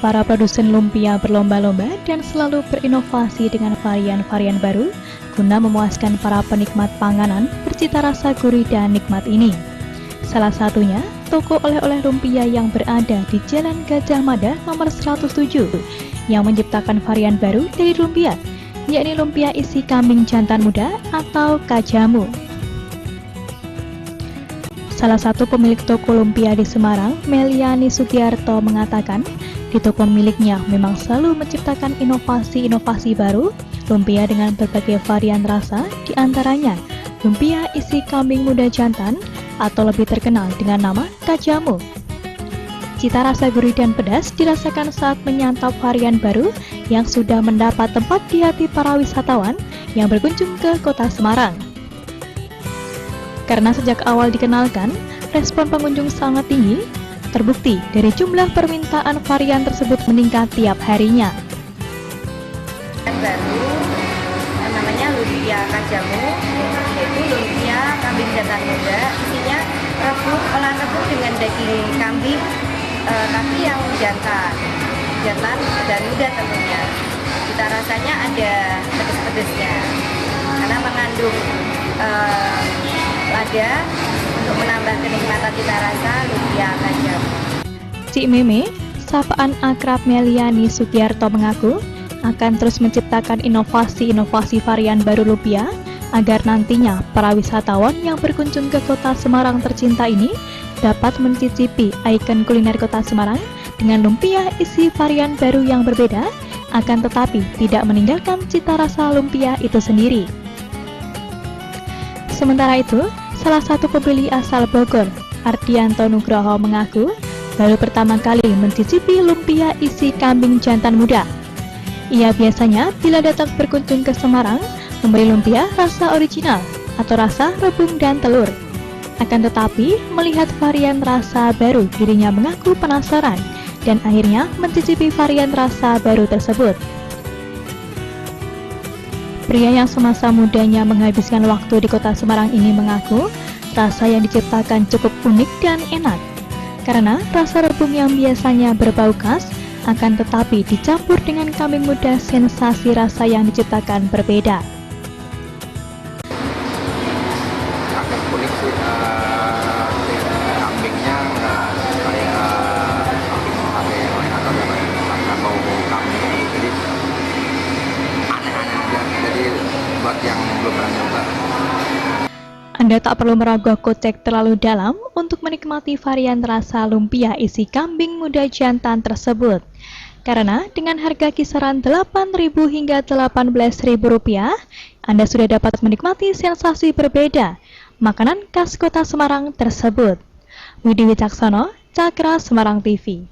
Para produsen lumpia berlomba-lomba dan selalu berinovasi dengan varian-varian baru guna memuaskan para penikmat panganan bercita rasa gurih dan nikmat ini. Salah satunya, toko oleh-oleh lumpia yang berada di Jalan Gajah Mada nomor 107 yang menciptakan varian baru dari lumpia, yakni lumpia isi kambing jantan muda atau kajamu. Salah satu pemilik toko lumpia di Semarang, Meliani Sugiarto, mengatakan di toko miliknya memang selalu menciptakan inovasi-inovasi baru lumpia dengan berbagai varian rasa, diantaranya lumpia isi kambing muda jantan atau lebih terkenal dengan nama kajamu. Cita rasa gurih dan pedas dirasakan saat menyantap varian baru yang sudah mendapat tempat di hati para wisatawan yang berkunjung ke kota Semarang. Karena sejak awal dikenalkan, respon pengunjung sangat tinggi, terbukti dari jumlah permintaan varian tersebut meningkat tiap harinya. Baru namanya lumpia kajamu, yaitu lumpia kambing jantan muda, isinya rebung, olahan rebung dengan daging kambing, tapi yang jantan dan muda tentunya. Cita rasanya ada pedes-pedesnya, karena mengandung lada untuk menambah kenikmatan cita rasa lumpia kajamu. Cik Meme, sapaan akrab Meliani Sugiarto, mengaku akan terus menciptakan inovasi-inovasi varian baru lumpia agar nantinya para wisatawan yang berkunjung ke kota Semarang tercinta ini dapat mencicipi ikon kuliner kota Semarang dengan lumpia isi varian baru yang berbeda, akan tetapi tidak meninggalkan cita rasa lumpia itu sendiri. Sementara itu, salah satu pembeli asal Bogor, Ardianto Nugroho, mengaku baru pertama kali mencicipi lumpia isi kambing jantan muda. Ia biasanya bila datang berkunjung ke Semarang membeli lumpia rasa original atau rasa rebung dan telur. Akan tetapi, melihat varian rasa baru, dirinya mengaku penasaran dan akhirnya mencicipi varian rasa baru tersebut. Pria yang semasa mudanya menghabiskan waktu di kota Semarang ini mengaku rasa yang diciptakan cukup unik dan enak, karena rasa rebung yang biasanya berbau khas akan tetapi dicampur dengan kambing muda, sensasi rasa yang diciptakan berbeda. Agak unik sih, kambingnya nggak kayak kambing sate yang lain atau yang lain, nggak bau kambing, jadi aneh-aneh aja. Jadi buat yang belum pernah nyoba, Anda tak perlu merogoh kocek terlalu dalam untuk menikmati varian rasa lumpia isi kambing muda jantan tersebut. Karena dengan harga kisaran Rp8.000 hingga Rp18.000, Anda sudah dapat menikmati sensasi berbeda makanan khas kota Semarang tersebut. Widi Wicaksono, Cakra Semarang TV.